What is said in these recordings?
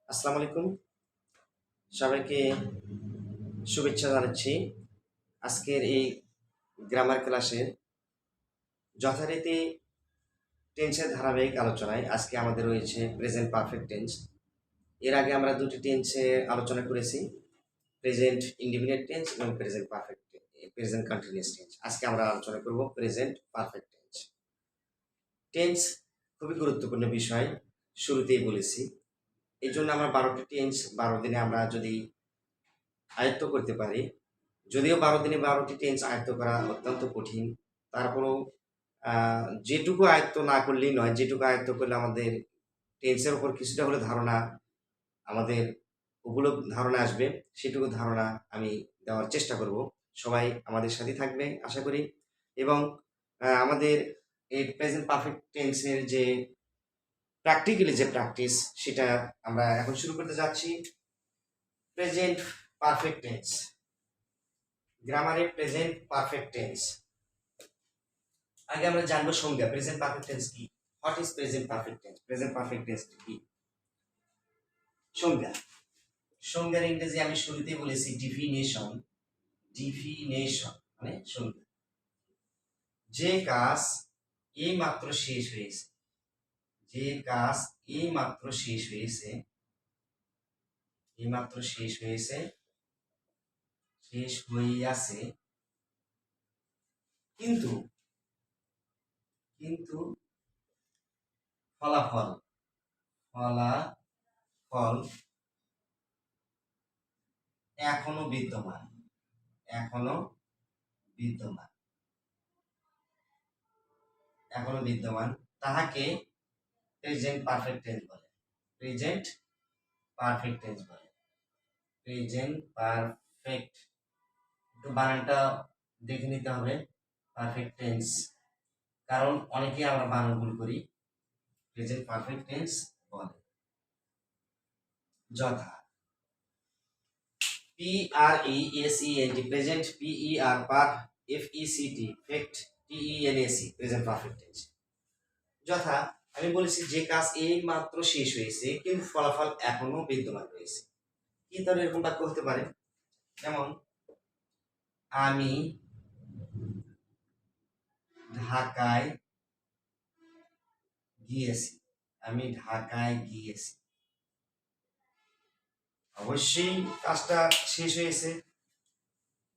আসসালামু আলাইকুম। সবাইকে শুভেচ্ছা জানাচ্ছি। আজকের এই গ্রামার ক্লাসে যথারীতি টেন্সের ধারাবাহিক আলোচনায় আজকে আমাদের রয়েছে প্রেজেন্ট পারফেক্ট টেন্স। এর আগে আমরা দুটি টেন্সে আলোচনা করেছি, প্রেজেন্ট ইনডিফিনিট টেন্স এবং প্রেজেন্ট কন্টিনিউয়াস টেন্স। আজকে আমরা আলোচনা করব প্রেজেন্ট পারফেক্ট টেন্স। টেন্স খুবই গুরুত্বপূর্ণ বিষয়, শুরুতেই বলেছি। এই জন্য আমরা 12টি টেন্স 12 দিনে আমরা যদি আয়ত্ত করতে পারি, যদিও 12 দিনে 12টি টেন্স আয়ত্ত করা অত্যন্ত কঠিন, তারপরেও যেটুকু আয়ত্ত না করলেই নয়, যেটুকু আয়ত্ত করলে আমাদের টেন্সের উপর কিছুটা হলে ধারণা আমাদের উপলব্ধ ধারণা আসবে, সেটুকু ধারণা আমি দেওয়ার চেষ্টা করব। সবাই আমাদের সাথে থাকবে আশা করি। এবং আমাদের এই প্রেজেন্ট পারফেক্ট টেন্সের যে প্র্যাকটিক্যালি যে প্র্যাকটিস, সেটা আমরা এখন শুরু করতে যাচ্ছি। প্রেজেন্ট পারফেক্ট টেন্স, গ্রামারের প্রেজেন্ট পারফেক্ট টেন্স। আগে আমরা জানবো সংজ্ঞা, প্রেজেন্ট পারফেক্ট টেন্স কি, what is present perfect tense, present perfect tense কি। সংজ্ঞা, সংজ্ঞার ইংরেজি আমি শুরুতেই বলেছি ডিফিনেশন। ডিফিনেশন মানে সংজ্ঞা। যে কাজ এই মাত্র শেষ হয়েছে, যে কাজ এই মাত্র শেষ হয়েছে, এই মাত্র শেষ হয়েছে, শেষ হইয়াছে, কিন্তু কিন্তু ফলাফল, ফলাফল এখনো বিদ্যমান, এখনো বিদ্যমান, এখনো বিদ্যমান, তাহাকে প্রেজেন্ট পারফেক্ট টেন্স বলে। প্রেজেন্ট পারফেক্ট টেন্স বলে। প্রেজেন্ট পারফেক্ট, একটু বানানটা দেখে নিতে হবে। পারফেক্ট টেন্স, কারণ অনেকেই আমরা বানান ভুল করি। প্রেজেন্ট পারফেক্ট টেন্স বলে। যথা PRESENT present, PER per, FECT ফেক্ট, TENSE প্রেজেন্ট পারফেক্ট টেন্স। যথা আমি বলেছি যে কাজ এই মাত্র শেষ হয়েছে কিন্তু ফলাফল এখনো বিদ্যমান রয়েছে। কি ধরনের এরকম বাক্য হতে পারে? যেমন আমি ঢাকায় গিয়েছি, আমি ঢাকায় গিয়েছি, অবশ্যই কাজটা শেষ হয়েছে।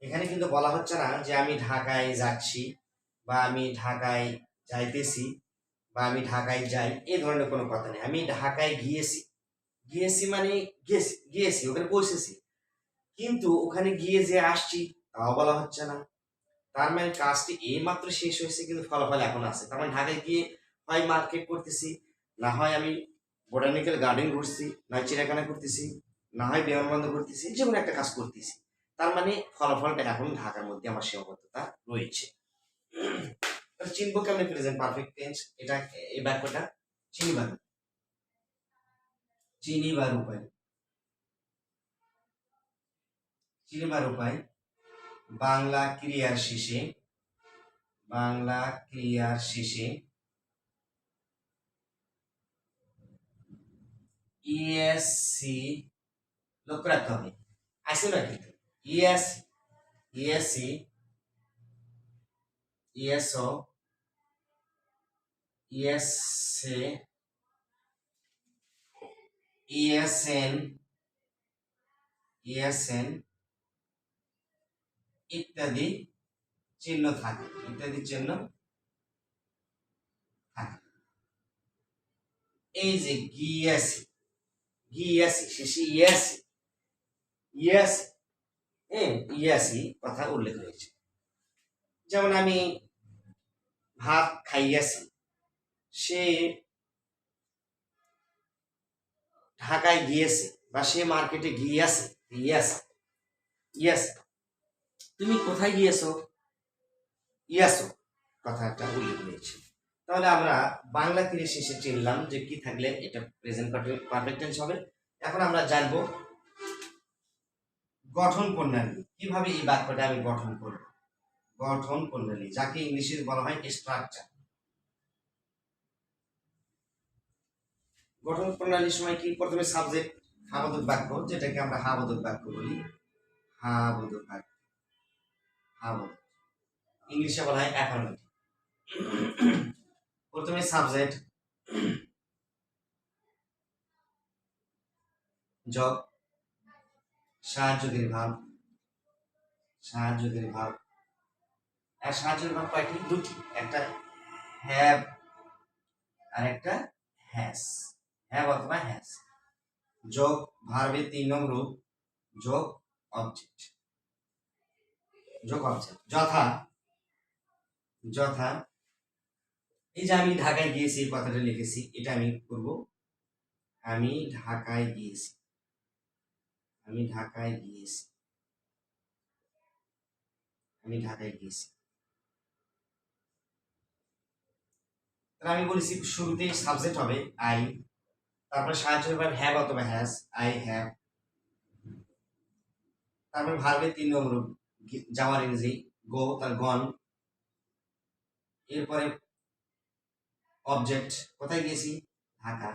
এখানে কিন্তু বলা হচ্ছে না যে আমি ঢাকায় যাচ্ছি বা আমি ঢাকায় যাইতেছি বা আমি ঢাকায় যাই, এই ধরনের কোনো কথা নেই। আমি ঢাকায় গিয়েছি, গিয়েছি মানে গেছি, গিয়েছি ওখানে পৌঁছেছি, কিন্তু ওখানে গিয়ে যে আসছি তাও বলা হচ্ছে না। তার মানে কাজটি এই মাত্র শেষ হয়েছে কিন্তু ফলাফল এখন আছে। তার মানে ঢাকায় গিয়ে হয় মার্কেট করতেছি, না হয় আমি বোটানিক্যাল গার্ডেন ঘুরছি, না হয় চিড়িয়াখানা করতেছি, না হয় বিমানবন্দর ঘুরতেছি, যে কোনো একটা কাজ করতেছি। তার মানে ফলাফলটা এখন ঢাকার মধ্যে আমার সীমাবদ্ধতা রয়েছে। চিনবো কেমন প্রেজেন্ট পারফেক্ট টেন্স? এটা এই বাক্যটা চিনিবার, চিনিবার উপায়, চিনিবার উপায় বাংলা ক্রিয়ার শেষে, বাংলা ক্রিয়ার শেষে ইএসসি, লক্ষ্য রাখতে হবে আসে না কিন্তু, ES, ESC, ইএসও, ESA, ESN, ESN ইত্যাদি চিহ্ন থাকে, ইত্যাদি চিহ্ন থাকে। এই যে গিয়াসি, গিয়াসি শেষে ইয়াসি, ইয়াসি, ইয়াসি কথা উল্লেখ হয়েছে। যেমন আমি ভাত খাইয়াছি, সে ঢাকায় গিয়েছে বা সে মার্কেটে গিয়েছে, ইয়াস, ইয়াস, তুমি কোথায় গিয়েছো, ইয়াসো কথাটা উল্লেখ হয়েছে। তাহলে আমরা বাংলা ক্রিয়া শেষে চিনলাম যে কি থাকলে এটা প্রেজেন্ট পারফেক্ট টেন্স হবে। এখন আমরা জানবো গঠন প্রণালী, কিভাবে এই বাক্যটা আমি গঠন করব। গঠন প্রণালী, যাকে ইংলিশে বলা হয় স্ট্রাকচার। গঠন প্রণালীর সময় কি, প্রথমে সাবজেক্ট হাবোধক বাক্য, যেটাকে আমরা হাবোধক বাক্য বলি। হাবোধক বাক্য, হাবোধক, ইংলিশে বলা হয় অ্যাফার্মেটিভ। প্রথমে সাবজেক্ট, জব, সাহায্যকারী ভাব, সাহায্যকারী ভাব। আর সাহায্যকারী ভাব কয়টি? দুটি, একটা হ্যাভ আর একটা হ্যাজ। হ্যাভ অথবা হ্যাজ। যোগ ভার্বের 3 নং রূপ, যোগ অবজেক্ট, যোগ অবজেক্ট। যথা, যথা, এই যে আমি ঢাকায় গিয়েছি এই কথাটা লিখেছি, এটা আমি করব আমি ঢাকায় গিয়েছি, আমি ঢাকায় গিয়েছি, আমি ঢাকায় গিয়েছি। তাহলে আমি বলেছি শুরুতে সাবজেক্ট হবে আই, তারপরে সাহায্য হবে হ্যাভ অথবা হ্যাজ, আই হ্যাভ। তারপরে ভার্বের 3 নম্বর রূপ, যাওয়ার ইংরেজি গো, তার গন। এরপরে অবজেক্ট, কোথায় গিয়েছি? ঢাকা।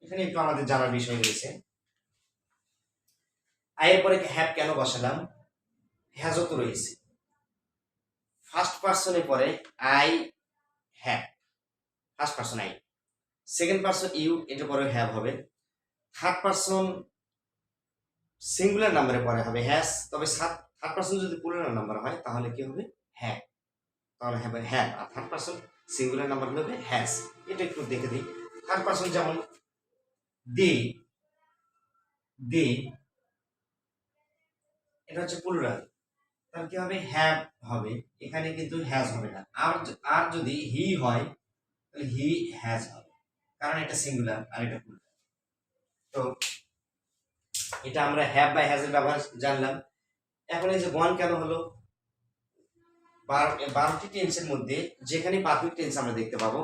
এখানে একটু আমাদের জানার বিষয় রয়েছে। আয়ের পরে হ্যাভ কেন বসালাম? হ্যাজও তো রয়েছে। ফার্স্ট পার্সনের পরে I have, first person I, second person you, এটা পরে হ্যাভ হবে। থার্ড পার্সন সিঙ্গুলার নাম্বারে পরে হবে হ্যাজ, তবে থার্ড পার্সন যদি প্লুরাল নাম্বার হয় তাহলে কি হবে? হ্যাভ, তাহলে হবে হ্যাভ। আর থার্ড পার্সন সিঙ্গুলার নাম্বার হবে হ্যাজ। এটা একটু দেখে দিই। থার্ড পার্সন যেমন দে, দে, এটা হচ্ছে প্লুরাল, তাহলে কি হবে? হ্যাভ হবে, এখানে কিন্তু হ্যাজ হবে না। আর যদি হি হয় তাহলে হি হ্যাজ হবে, কারণ এটা সিঙ্গুলার আর এটা প্লুরাল। তো এটা আমরা হ্যাভ বা হ্যাজের ব্যবহার জানলাম। এখন এই যে গন কেন হলো? 12টি টেন্সের মধ্যে যেখানে পারফেক্ট টেন্স আমরা দেখতে পাবো,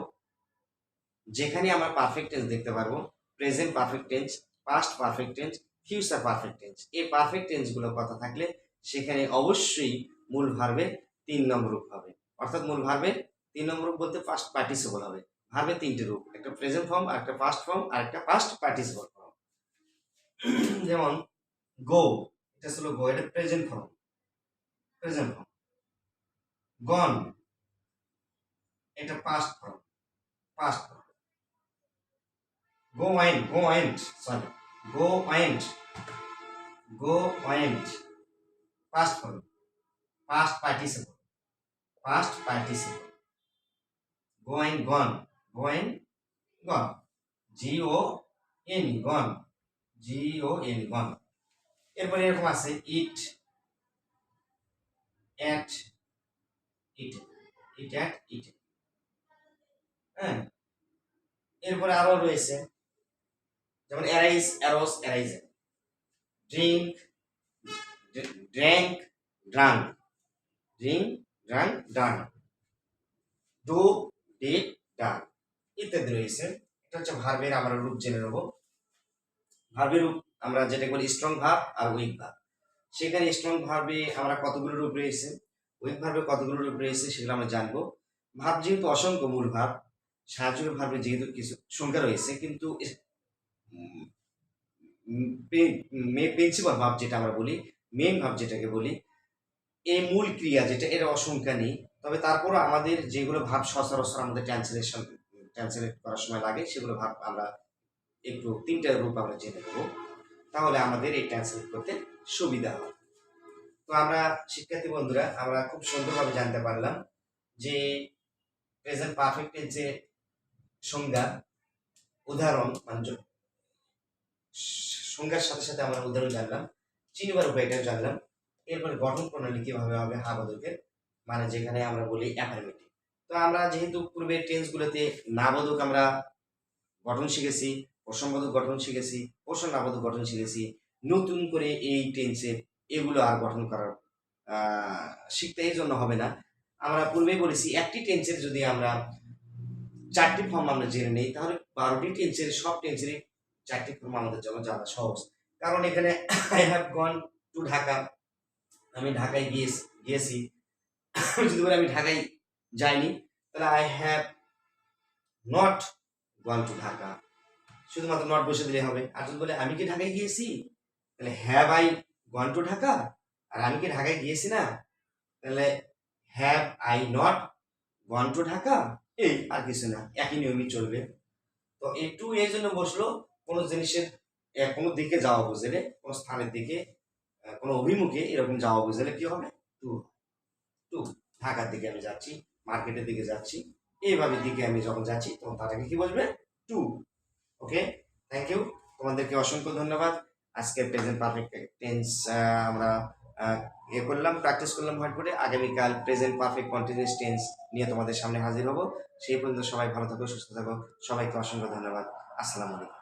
যেখানে আমরা পারফেক্ট টেন্স দেখতে পারবো, present perfect tense, past perfect tense, future perfect tense, এই পারফেক্ট টেন্সগুলো কথা থাকলে সেখানে অবশ্যই মূল ভার্বের 3 নম্বর রূপ হবে। অর্থাৎ মূল ভার্বের 3 নম্বর রূপ বলতে ফার্স্ট পার্টিসিপল হবে। ভার্বের 3টে রূপ, একটা প্রেজেন্ট ফর্ম, আর একটা পাস্ট ফর্ম, আর একটা পাস্ট পার্টিসিপল ফর্ম। যেমন গো, এটা ছিল গো, এটা প্রেজেন্ট ফর্ম, প্রেজেন্ট ফর্ম। গন, এটা past form, past form. go went, sorry, go went, past form, past participle, past participle. Going, gone, going, gone, G-O-N-E, gone, G-O-N-E, gone. এরপরে এরকম আছে eat, at, eaten, eat at, eaten. হ্যাঁ, এরপরে আরো রয়েছে যেমন arise, arose, arisen, drink, drank, drunk, drink, drunk, drunk, do, did, done ইত্যাদি রয়েছে। এটা হচ্ছে ভার্বের আমরা রূপ জেনে নেব। ভার্বের রূপ আমরা যেটা বলি স্ট্রং ভার্ব আর উইক ভার্ব। সেখানে স্ট্রং ভার্বে আমরা কতগুলো রূপ রয়েছে, উইক ভার্বে কতগুলো রূপ রয়েছে সেগুলো আমরা জানবো। ভার্ব যেহেতু অসংখ্য, মূল ভার্ব, সাহায্যকারী ভার্বে যেহেতু কিছু সংখ্যা রয়েছে, কিন্তু প্রিন্সিপাল ভার্ব যেটা আমরা বলি, মেইন ভার্ব যেটাকে বলি, এই মূল ক্রিয়া যেটা, এর অসংখ্যা নেই। তবে তারপরও আমাদের যেগুলো ভাব সচরাচর আমাদের ট্রান্সলেট করার সময় লাগে, সেগুলো ভাব আমরা একটু 3টা রূপ আমরা জেনে নেব, তাহলে আমাদের এই ট্রান্সলেট করতে সুবিধা হয়। তো আমরা শিক্ষার্থী বন্ধুরা, আমরা খুব সুন্দরভাবে জানতে পারলাম যে প্রেজেন্ট পারফেক্ট টেন্সের সংজ্ঞা, উদাহরণ, মানে সংজ্ঞার সাথে সাথে আমরা উদাহরণ জানলাম, চিনবার উপায়টাও জানলাম। এরপরে গঠন প্রণালী কিভাবে হবে হাবোধকের, মানে যেখানে আমরা বলি অ্যাফার্মেটিভ। তো আমরা যেহেতু পূর্বের টেন্সগুলোতে নাবোধক আমরা গঠন শিখেছি, প্রশ্নবোধক গঠন শিখেছি, প্রশ্ন নাবোধক গঠন শিখেছি, নতুন করে এই টেন্সের এগুলো আর গঠন করার শিখতে এই জন্য হবে না। আমরা পূর্বেই বলেছি একটি টেন্সের যদি আমরা 4টি ফর্ম আমরা জেনে নিই, তাহলে 12টি টেন্সের সব টেন্সেরই 4টি ফর্ম আমাদের জন্য জানা সহজ। কারণ এখানে I have gone to Dhaka, আমি ঢাকায় গিয়েছি। যদি বলে আমি ঢাকায় যাইনি, তাহলে I have not gone to Dhaka. শুধুমাত্র নট বসে দিলে হবে। আর যদি বলে আমি কি ঢাকায় গিয়েছি, তাহলে have I gone to Dhaka, আর আমি কি ঢাকায় গিয়েছি না, তাহলে have I not gone to Dhaka, এই আর কিছু না, একই নিয়মই চলবে। তো এই টু এই জন্য বসলো কোনো জিনিসের কোনো দিকে যাওয়া বুঝলে, কোনো স্থানের দিকে কোনো অভিমুখে এরকম যাওয়া বুঝলে কি হবে, টু। টু ঢাকার দিকে আমি যাচ্ছি, মার্কেটের দিকে যাচ্ছি, এইভাবে দিকে আমি যখন যাচ্ছি তখন তার আগে কি বসবে, টু। ওকে, থ্যাংক ইউ, তোমাদেরকে অসংখ্য ধন্যবাদ। আজকে প্রেজেন্ট পারফেক্ট টেন্স আমরা করলাম, প্র্যাকটিস করলাম হোয়াইটবোর্ডে। আগামীকাল প্রেজেন্ট পারফেক্ট কন্টিনিউয়াস টেন্স নিয়ে তোমাদের সামনে হাজির হব। সেই পর্যন্ত সবাই ভালো থাকো, সুস্থ থাকো, সবাইকে অসংখ্য ধন্যবাদ। আসসালামু আলাইকুম।